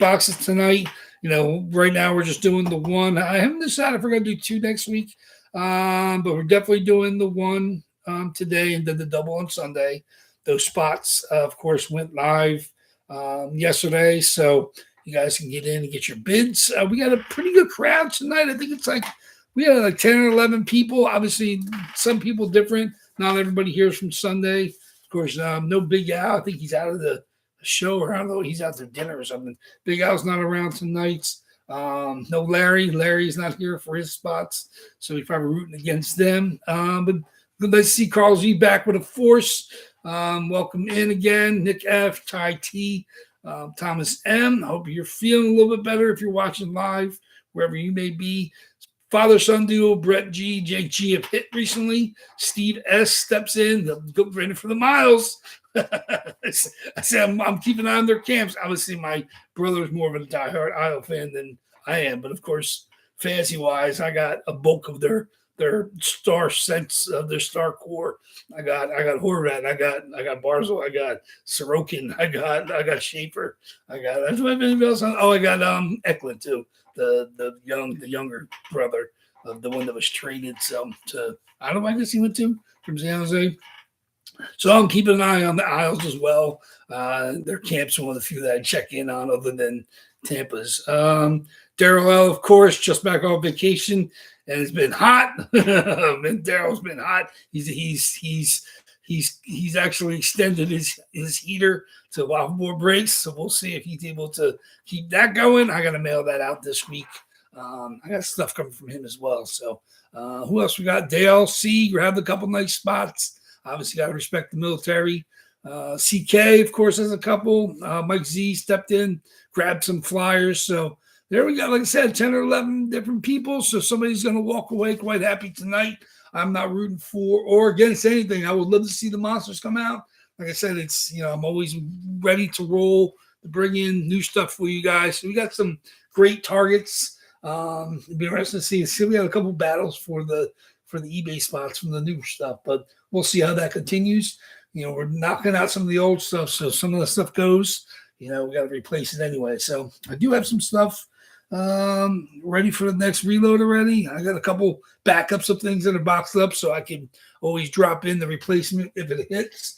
boxes tonight. Right now we're just doing the one. I haven't decided if we're going to do 2 next week, but we're definitely doing the one today and then the double on Sunday. Those spots, of course, went live yesterday, so you guys can get in and get your bids. We got a pretty good crowd tonight. I think it's like we had like 10 or 11 people. Obviously, some people different. Not everybody here is from Sunday. Of course, no Big Al. I think he's out of the show, or I don't know, he's out to dinner or something. Big Al's not around tonight. No Larry. Larry's not here for his spots, so we're probably rooting against them. But let's see Carl Z back with a force. Welcome in again, Nick F, Ty T, Thomas M. Hope you're feeling a little bit better if you're watching live, wherever you may be. Father-son duo, Brett G, Jake G have hit recently. Steve S steps in. They'll go ready for the miles. I said I'm keeping an eye on their camps. Obviously, my brother is more of a diehard Isle fan than I am, but of course, fantasy-wise, I got a bulk of their star sets of their star core. I got Horvat, I got Barzil, I got Sorokin, I got Schaefer, I got anybody else. Oh, I got Eklund too, the younger brother of the one that was traded. So to I don't know, I guess he went to from San Jose. So I'm keeping an eye on the Isles as well. Their camps are one of the few that I check in on, other than Tampa's. Daryl L, of course, just back on vacation, and it's been hot. Daryl's been hot. He's actually extended his heater to WAFFLEBOARD breaks, so we'll see if he's able to keep that going. I got to mail that out this week. I got stuff coming from him as well. So who else we got? Dale C grabbed a couple nice spots. Obviously, got to respect the military. CK, of course, has a couple. Mike Z stepped in, grabbed some flyers. So there we go. Like I said, 10 or 11 different people. So somebody's going to walk away quite happy tonight. I'm not rooting for or against anything. I would love to see the monsters come out. Like I said, it's, I'm always ready to roll, to bring in new stuff for you guys. So we got some great targets. It'd be interesting to see. See, we had a couple battles for the eBay spots from the new stuff, but we'll see how that continues. We're knocking out some of the old stuff, so some of the stuff goes. We got to replace it anyway. So I do have some stuff ready for the next reload already. I got a couple backups of things that are boxed up, so I can always drop in the replacement if it hits.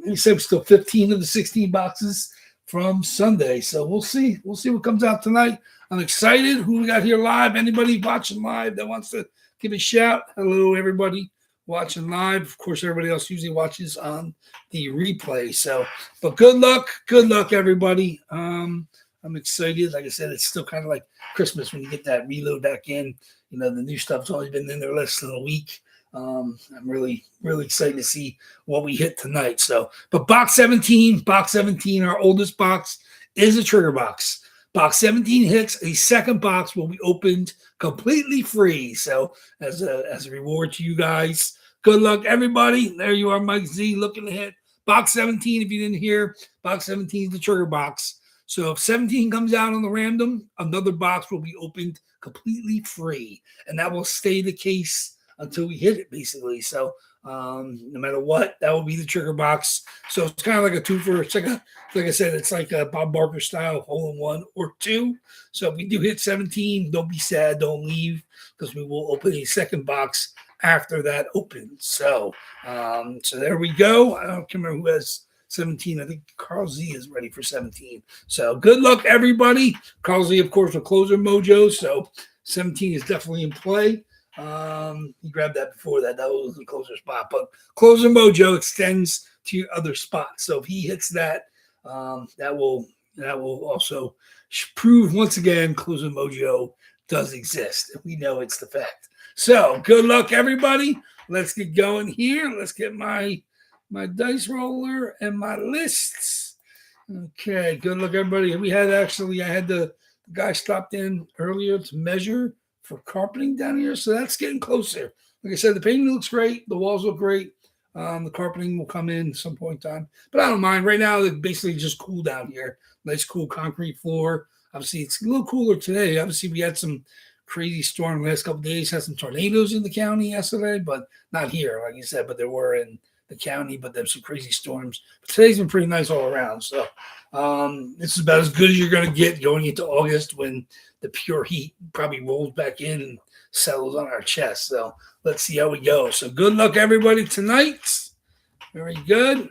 He said we're still 15 of the 16 boxes from Sunday, so we'll see. We'll see what comes out tonight. I'm excited. Who we got here live? Anybody watching live that wants to give a shout? Hello, everybody watching live. Of course, everybody else usually watches on the replay. So, but good luck, everybody. I'm excited. Like I said, it's still kind of like Christmas when you get that reload back in. The new stuff's only been in there less than a week. I'm really, really excited to see what we hit tonight. So, but box 17, our oldest box, is a trigger box. Box 17 hits. A second box will be opened completely free. So, as a reward to you guys, good luck, everybody. There you are, Mike Z, looking to hit box 17. If you didn't hear, box 17 is the trigger box. So if 17 comes out on the random, another box will be opened completely free, and that will stay the case until we hit it, basically. So no matter what, that will be the trigger box. So it's kind of like a two for. It's like I said, it's like a Bob Barker style hole-in-1 or 2. So if we do hit 17, don't be sad, don't leave, because we will open a second box after that opens. So so there we go. I don't remember who has 17. I think Carl Z is ready for 17. So good luck, everybody. Carl Z, of course, will closer mojo. So 17 is definitely in play. He grabbed that before that. That was the closer spot. But closer mojo extends to your other spot. So if he hits that, that will also prove once again closer mojo does exist. And we know it's the fact. So good luck, everybody. Let's get going here. Let's get my dice roller and my lists. Okay, good luck, everybody. I had the guy stopped in earlier to measure for carpeting down here, so that's getting closer. Like I said, the painting looks great. The walls look great. The carpeting will come in at some point in time, but I don't mind. Right now, it's basically just cool down here. Nice, cool concrete floor. Obviously, it's a little cooler today. Obviously, we had some crazy storm the last couple of days. Had some tornadoes in the county yesterday, but not here, like you said. But there were in the county, but there's some crazy storms. But today's been pretty nice all around. So this is about as good as you're going to get going into August when the pure heat probably rolls back in and settles on our chest. So let's see how we go. So good luck, everybody, tonight. Very good.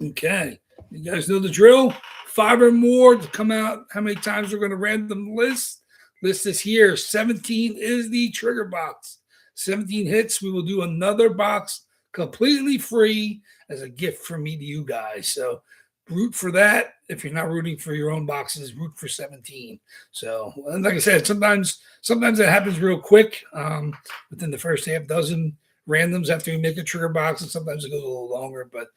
Okay. You guys know the drill. 5 or more to come out. How many times we're going to random list? List is here. 17 is the trigger box. 17 hits. We will do another box completely free as a gift from me to you guys. So root for that. If you're not rooting for your own boxes, root for 17. So, and like I said, sometimes that happens real quick. Within the first half dozen randoms after you make a trigger box, and sometimes it goes a little longer, but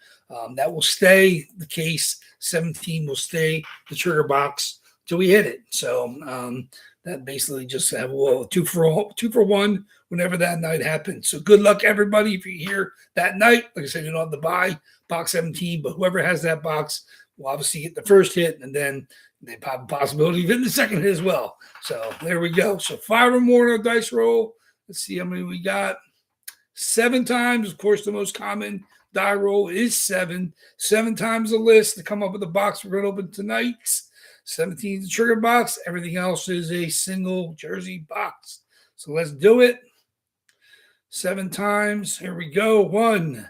that will stay the case. 17 will stay the trigger box till we hit it. So that basically just have a 2 for 1 whenever that night happens. So good luck, everybody. If you're here that night, like I said, you don't have to buy box 17, but whoever has that box will obviously get the first hit, and then they have a possibility of hitting the second hit as well. So there we go. So 5 or more on our dice roll. Let's see how many we got. 7 times, of course, the most common die roll is 7. 7 times the list to come up with the box we're going to open tonight. 17 is the trigger box. Everything else is a single jersey box. So let's do it. 7 times. Here we go. 1,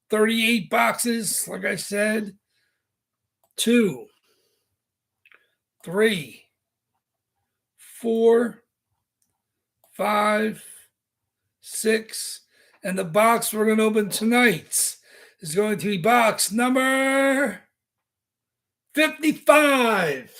38 boxes, like I said. 2, 3, 4, 5, 6. And the box we're going to open tonight is going to be box number 55.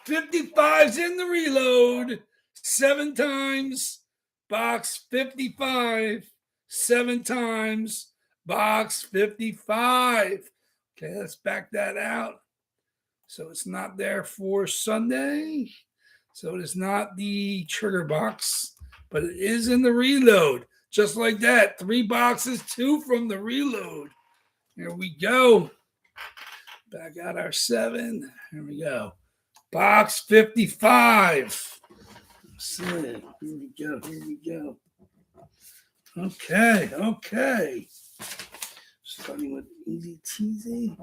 55's in the reload. 7 times. Box 55. 7 times. Box 55. Okay, let's back that out. So it's not there for Sunday. So it is not the trigger box, but it is in the reload. Just like that. 3 boxes, 2 from the reload. Here we go. Back out our 7. Here we go. Box 55. Let's see. Here we go. Here we go. Okay. Starting with easy cheesy.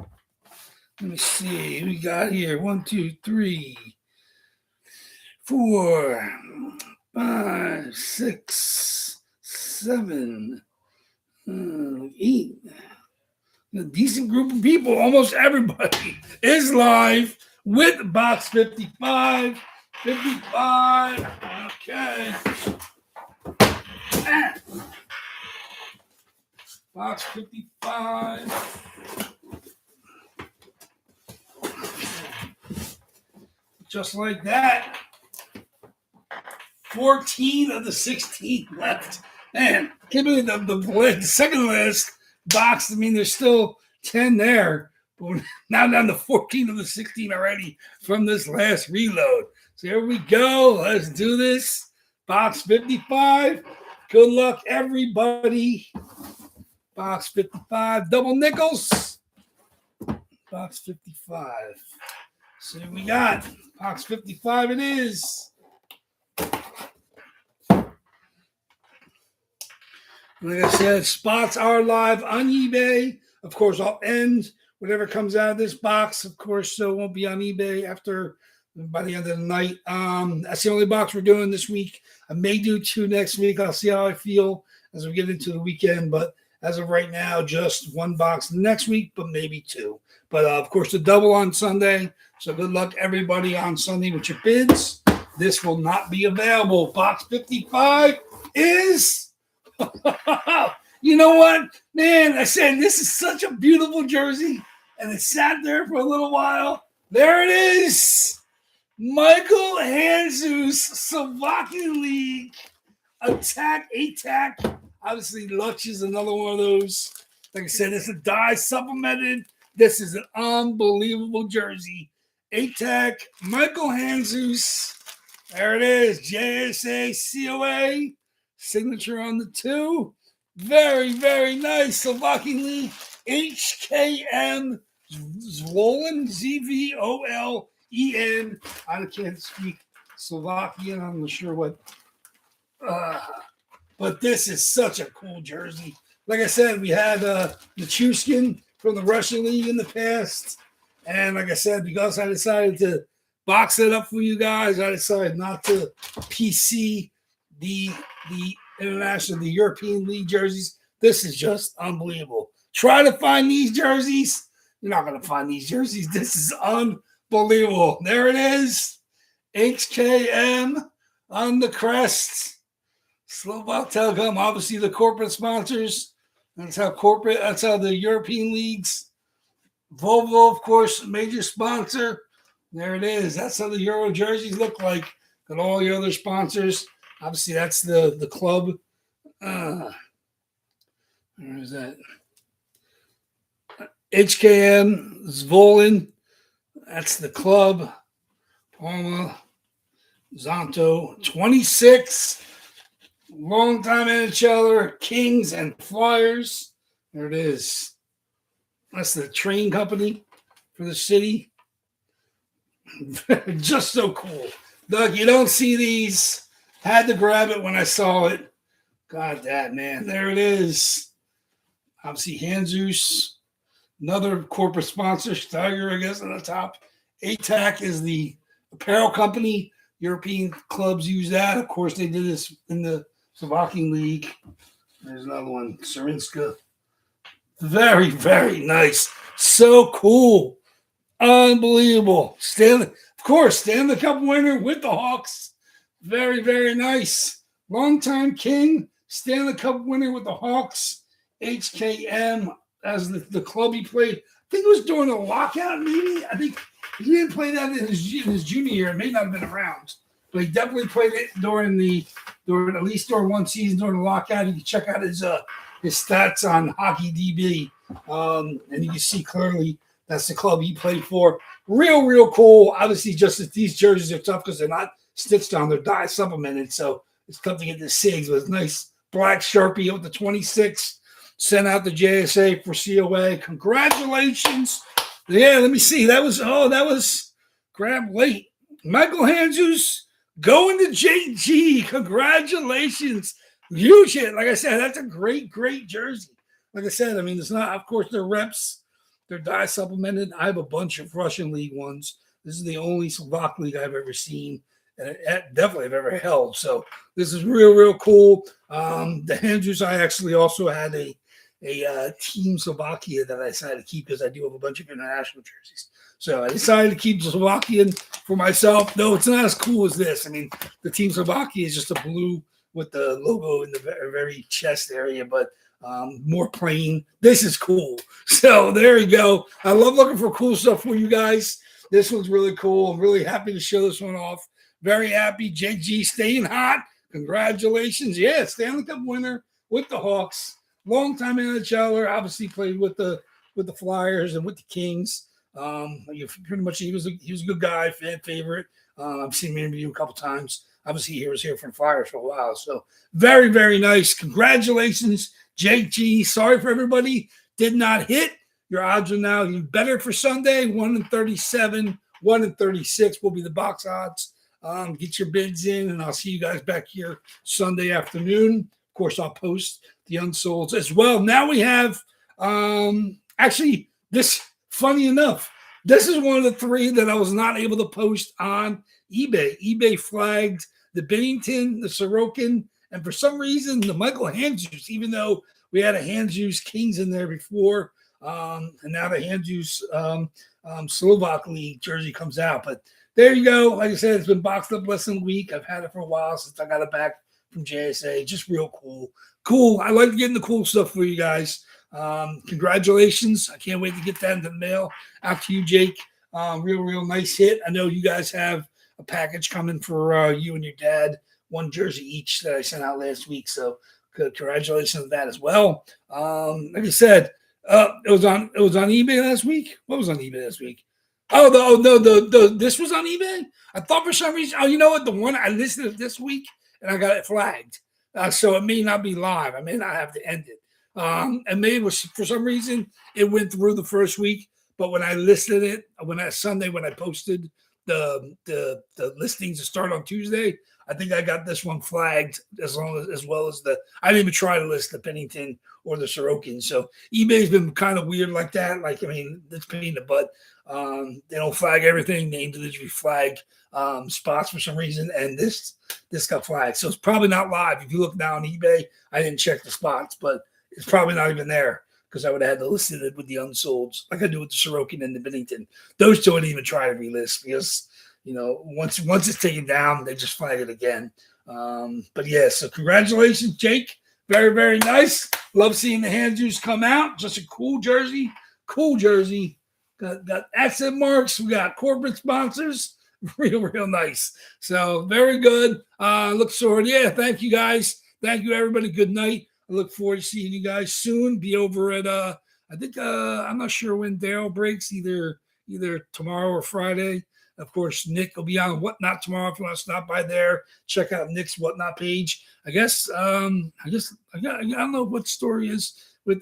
Let me see. We got here 1, 2, 3, 4, 5, 6, 7, 8. A decent group of people. Almost everybody is live with box 55. 55. Okay. Box 55. Just like that. 14 of the 16 left. Man, can't believe the second last box. I mean, there's still 10 there. But we're now down to 14 of the 16 already from this last reload. So here we go. Let's do this. Box 55. Good luck, everybody. Box 55. Double nickels. Box 55. So here we got box 55 it is. Like I said, spots are live on eBay. Of course, I'll end whatever comes out of this box, of course, so it won't be on eBay by the end of the night. That's the only box we're doing this week. I may do 2 next week. I'll see how I feel as we get into the weekend. But as of right now, just 1 box next week, but maybe 2. But, of course, the double on Sunday. So good luck, everybody, on Sunday with your bids. This will not be available. Box 55 is... You know what, man? I said this is such a beautiful jersey, and it sat there for a little while. There it is, Michael Jesus, Slovakian League Attack. Obviously, Lutch is another one of those. Like I said, it's a dye supplemented. This is an unbelievable jersey. Attack, Michael Jesus. There it is, JSA COA. Signature on the 2. Very, very nice. Slovakian League HKM Zvolen, Zvolen. I can't speak Slovakian. I'm not sure what. But this is such a cool jersey. like I said, we had the Chuskin from the Russian League in the past. And like I said, because I decided to box it up for you guys, I decided not to PC the international, the European League jerseys. This is just unbelievable. Try to find these jerseys. You're not going to find these jerseys. This is unbelievable. There it is. HKM on the crest. Slovak Telecom, obviously the corporate sponsors. That's how the European leagues. Volvo, of course, major sponsor. There it is. That's how the Euro jerseys look like. And all the other sponsors. Obviously, that's the club. Where is that? HKM, Zvolen. That's the club. Palma, Zonto, 26. Long-time NHLer, Kings and Flyers. There it is. That's the train company for the city. Just so cool. Doug, you don't see these. Had to grab it when I saw it. God, that, man. There it is. Obviously, Hanzus. Another corporate sponsor. Steiger, I guess, on the top. ATAC is the apparel company. European clubs use that. Of course, they did this in the Slovakian League. There's another one. Sarinska. Very, very nice. So cool. Unbelievable. Stanley Cup winner with the Hawks. Very, very nice. Longtime King, Stanley Cup winner with the Hawks. HKM as the club he played. I think it was during a lockout, maybe. I think he didn't play that in his junior year. It may not have been around. But he definitely played it during one season during the lockout. You can check out his stats on Hockey DB. And you can see clearly that's the club he played for. Real, real cool. Obviously, just that these jerseys are tough because they're not stitched on. They're dye supplemented. So it's tough to get the SIGs. But it's nice black Sharpie with the 26. Sent out the JSA for COA. Congratulations. Yeah, let me see. That was grabbed late. Michael Hanzus going to JG. Congratulations. Huge hit. Like I said, that's a great, great jersey. Like I said, I mean, it's not, of course, they're reps. They're dye supplemented. I have a bunch of Russian League ones. This is the only Slovak League I've ever seen, and definitely have ever held. So this is real, real cool. The Hanzus, I actually also had a Team Slovakia that I decided to keep because I do have a bunch of international jerseys. So I decided to keep the Slovakian for myself. No, it's not as cool as this. I mean, the Team Slovakia is just a blue with the logo in the very chest area, but more plain. This is cool. So there you go. I love looking for cool stuff for you guys. This one's really cool. I'm really happy to show this one off. Very happy. JG staying hot. Congratulations. Yeah, Stanley Cup winner with the Hawks. Long-time NHLer. Obviously played with the Flyers and with the Kings. Pretty much he was a good guy, fan favorite. I've seen him interview a couple times. Obviously, he was here from Flyers for a while. So very, very nice. Congratulations, JG. Sorry for everybody. Did not hit. Your odds are now even better for Sunday. 1-37, 1-36 will be the box odds. Get your bids in, and I'll see you guys back here Sunday afternoon. Of course, I'll post the unsolds as well. Now we have actually this, funny enough, this is one of the three that I was not able to post on eBay. eBay flagged the Bennington, the Sorokin, and for some reason the Michael Hanzus, even though we had a Hanzus Kings in there before, and now the Hanzus Slovak League jersey comes out. But there you go. Like I said, it's been boxed up less than a week. I've had it for a while since I got it back from JSA. Just real cool. Cool. I like getting the cool stuff for you guys. Congratulations. I can't wait to get that in the mail out to you, Jake. Real nice hit. I know you guys have a package coming for you and your dad, one jersey each that I sent out last week. So congratulations on that as well. Like I said, it was on eBay last week. What was on eBay last week? This was on eBay. I thought for some reason. Oh, you know what? The one I listed this week and I got it flagged. So it may not be live. I may not have to end it. And maybe it was, for some reason it went through the first week. But when I listed it, Sunday when I posted the listings to start on Tuesday. I think I got this one flagged as well as I didn't even try to list the Pennington or the Sorokin. So eBay's been kind of weird like that. Like, I mean, it's pain in the butt. They don't flag everything. They individually flag spots for some reason, and this got flagged. So it's probably not live. If you look now on eBay, I didn't check the spots, but it's probably not even there because I would have had to list it with the unsolds, like I do with the Sorokin and the Bennington. Those two I didn't even try to relist because, you know, once it's taken down, they just flag it again. But yeah, so congratulations, Jake. Very, very nice. Love seeing the hand juice come out. Just a cool jersey. Cool jersey. Got accent marks. We got corporate sponsors. Real, real nice. So very good. Look forward. Yeah, thank you guys. Thank you, everybody. Good night. I look forward to seeing you guys soon. Be over at I think I'm not sure when Daryl breaks, either tomorrow or Friday. Of course, Nick will be on Whatnot tomorrow. If you want to stop by there, check out Nick's Whatnot page. I don't know what the story is with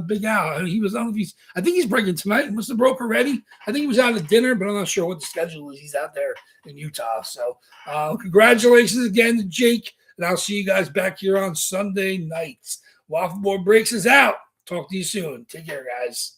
Big Al. He was on. I think he's breaking tonight. Was the broker ready? I think he was out at dinner, but I'm not sure what the schedule is. He's out there in Utah. So congratulations again to Jake, and I'll see you guys back here on Sunday nights. Waffle Board Breaks is out. Talk to you soon. Take care, guys.